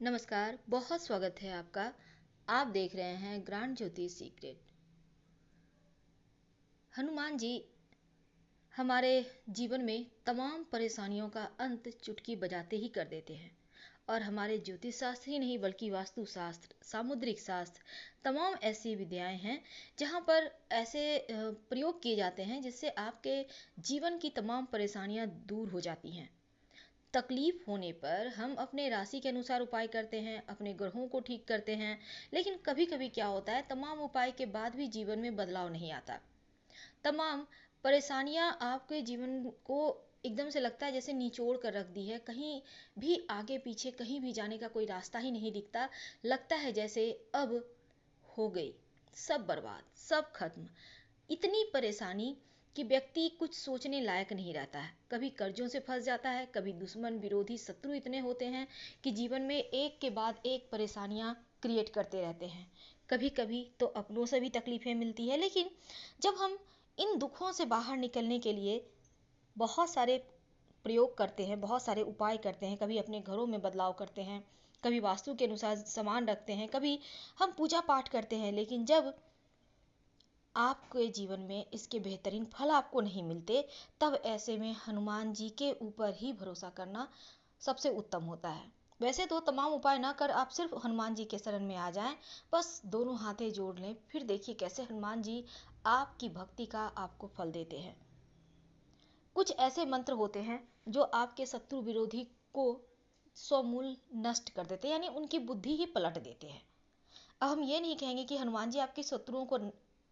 नमस्कार, बहुत स्वागत है आपका। आप देख रहे हैं ग्रांड ज्योति सीक्रेट। हनुमान जी हमारे जीवन में तमाम परेशानियों का अंत चुटकी बजाते ही कर देते हैं। और हमारे ज्योतिष शास्त्र ही नहीं बल्कि वास्तु शास्त्र, सामुद्रिक शास्त्र, तमाम ऐसी विद्याएं हैं जहां पर ऐसे प्रयोग किए जाते हैं जिससे आपके जीवन की तमाम परेशानियां दूर हो जाती हैं। तकलीफ होने पर हम अपने राशि के अनुसार उपाय करते हैं, अपने ग्रहों को ठीक करते हैं, लेकिन कभी कभी क्या होता है, तमाम उपाय के बाद भी जीवन में बदलाव नहीं आता। तमाम परेशानियां आपके जीवन को एकदम से लगता है जैसे निचोड़ कर रख दी है। कहीं भी आगे पीछे कहीं भी जाने का कोई रास्ता ही नहीं दिखता। लगता है जैसे अब हो गई, सब बर्बाद, सब खत्म। इतनी परेशानी कि व्यक्ति कुछ सोचने लायक नहीं रहता है। कभी कर्जों से फंस जाता है, कभी दुश्मन विरोधी शत्रु इतने होते हैं कि जीवन में एक के बाद एक परेशानियां क्रिएट करते रहते हैं। कभी कभी तो अपनों से भी तकलीफें मिलती है। लेकिन जब हम इन दुखों से बाहर निकलने के लिए बहुत सारे प्रयोग करते हैं, बहुत सारे उपाय करते हैं, कभी अपने घरों में बदलाव करते हैं, कभी वास्तु के अनुसार सामान रखते हैं, कभी हम पूजा पाठ करते हैं, लेकिन जब आपके जीवन में इसके बेहतरीन फल आपको नहीं मिलते, तब ऐसे में हनुमान जी के ऊपर ही भरोसा करना सबसे उत्तम होता है। वैसे तो तमाम उपाय ना कर आप सिर्फ हनुमान जी के शरण में आ जाएं, बस दोनों हाथें जोड़ लें, फिर देखिए कैसे हनुमान जी आपकी भक्ति का आपको फल देते हैं। कुछ ऐसे मंत्र होते हैं जो आपके शत्रु विरोधी को समूल नष्ट कर देते हैं, यानी उनकी बुद्धि ही पलट देते हैं। अब हम ये नहीं कहेंगे कि हनुमान जी आपके शत्रुओं को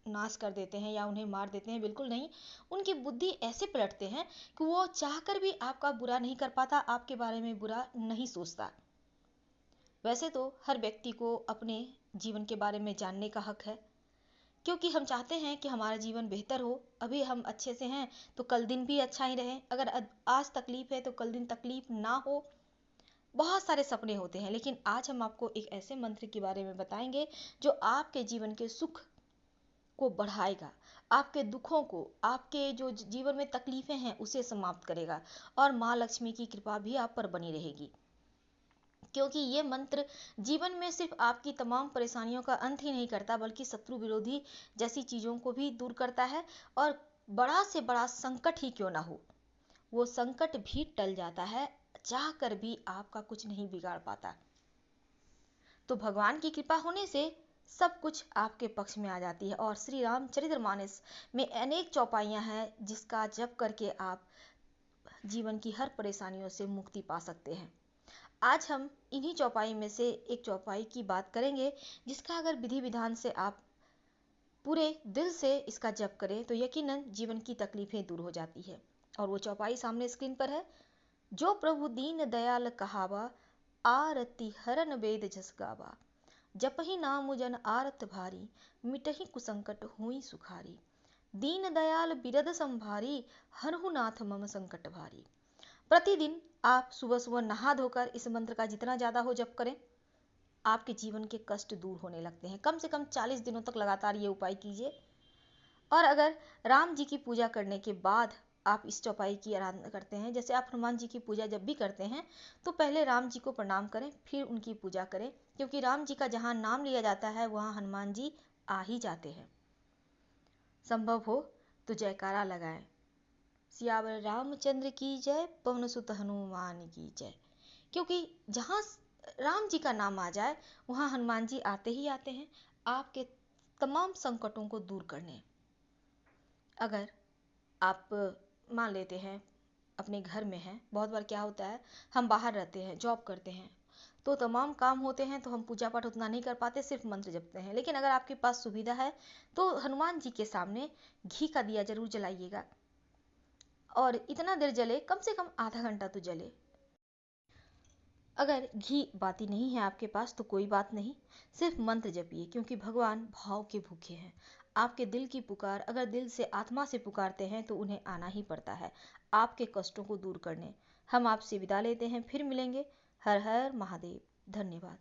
नाश कर देते हैं या उन्हें मार देते हैं, बिल्कुल नहीं। उनकी बुद्धि ऐसे पलटते हैं कि वो चाहकर भी आपका बुरा नहीं कर पाता, आपके बारे में बुरा नहीं सोचता। वैसे तो हर व्यक्ति को अपने जीवन के बारे में जानने का हक है, क्योंकि हम चाहते हैं कि हमारा जीवन बेहतर हो। अभी हम अच्छे से हैं तो कल दिन भी अच्छा ही रहे। अगर आज तकलीफ है तो कल दिन तकलीफ ना हो। बहुत सारे सपने होते हैं, लेकिन आज हम आपको एक ऐसे मंत्र के बारे में बताएंगे जो आपके जीवन के सुख को बढ़ाएगा, आपके दुखों को, आपके जो जीवन में तकलीफें हैं उसे समाप्त करेगा, और माँ लक्ष्मी की कृपा भी आप पर बनी रहेगी। क्योंकि ये मंत्र जीवन में सिर्फ आपकी तमाम परेशानियों का अंत ही नहीं करता, बल्कि शत्रु विरोधी जैसी चीजों को भी दूर करता है। और बड़ा से बड़ा संकट ही क्यों ना हो, वो संकट भी टल जाता है। चाह कर भी आपका कुछ नहीं बिगाड़ पाता। तो भगवान की कृपा होने से सब कुछ आपके पक्ष में आ जाती है। और श्री रामचरितमानस में अनेक चौपाइयां हैं जिसका जप करके आप जीवन की हर परेशानियों से मुक्ति पा सकते हैं। आज हम इन्हीं चौपाई में से एक चौपाई की बात करेंगे, जिसका अगर विधि विधान से आप पूरे दिल से इसका जप करें तो यकीनन जीवन की तकलीफें दूर हो जाती है। और वो चौपाई सामने स्क्रीन पर है। जो प्रभु दीन दयाल कहावा, आरती हरन वेद जस गावा। जपहि नाम जन आरत भारी, मिटहि कुसंकट हुई सुखारी। दीन दयाल बिरद संभारी, हरहु नाथ मम संकट भारी। प्रतिदिन आप सुबह सुबह नहा धोकर इस मंत्र का जितना ज्यादा हो जप करें, आपके जीवन के कष्ट दूर होने लगते हैं। कम से कम 40 दिनों तक लगातार ये उपाय कीजिए। और अगर राम जी की पूजा करने के बाद आप इस चौपाई की आराधना करते हैं, जैसे आप हनुमान जी की पूजा जब भी करते हैं तो पहले राम जी को प्रणाम करें, फिर उनकी पूजा करें, क्योंकि राम जी का जहां नाम लिया जाता है वहां हनुमान जी आ ही जाते हैं। संभव हो तो जयकारा लगाएं। सियावर रामचंद्र की जय, पवन सुत हनुमान की जय। क्योंकि जहां राम जी का नाम आ जाए वहां हनुमान जी आते ही आते हैं आपके तमाम संकटों को दूर करने। अगर आप मान लेते हैं अपने घर में हैं, बहुत बार क्या होता है, हम बाहर रहते हैं, जॉब करते हैं, तो तमाम काम होते हैं तो हम पूजा पाठ उतना नहीं कर पाते, सिर्फ मंत्र जपते हैं। लेकिन अगर आपके पास सुविधा है तो हनुमान जी के सामने घी का दिया जरूर जलाइएगा, और इतना देर जले, कम से कम आधा घंटा तो जले। अगर घी बाती नहीं है आपके पास तो कोई बात नहीं, सिर्फ मंत्र जपिए, क्योंकि भगवान भाव के भूखे हैं। आपके दिल की पुकार अगर दिल से आत्मा से पुकारते हैं तो उन्हें आना ही पड़ता है आपके कष्टों को दूर करने। हम आपसे विदा लेते हैं, फिर मिलेंगे। हर हर महादेव। धन्यवाद।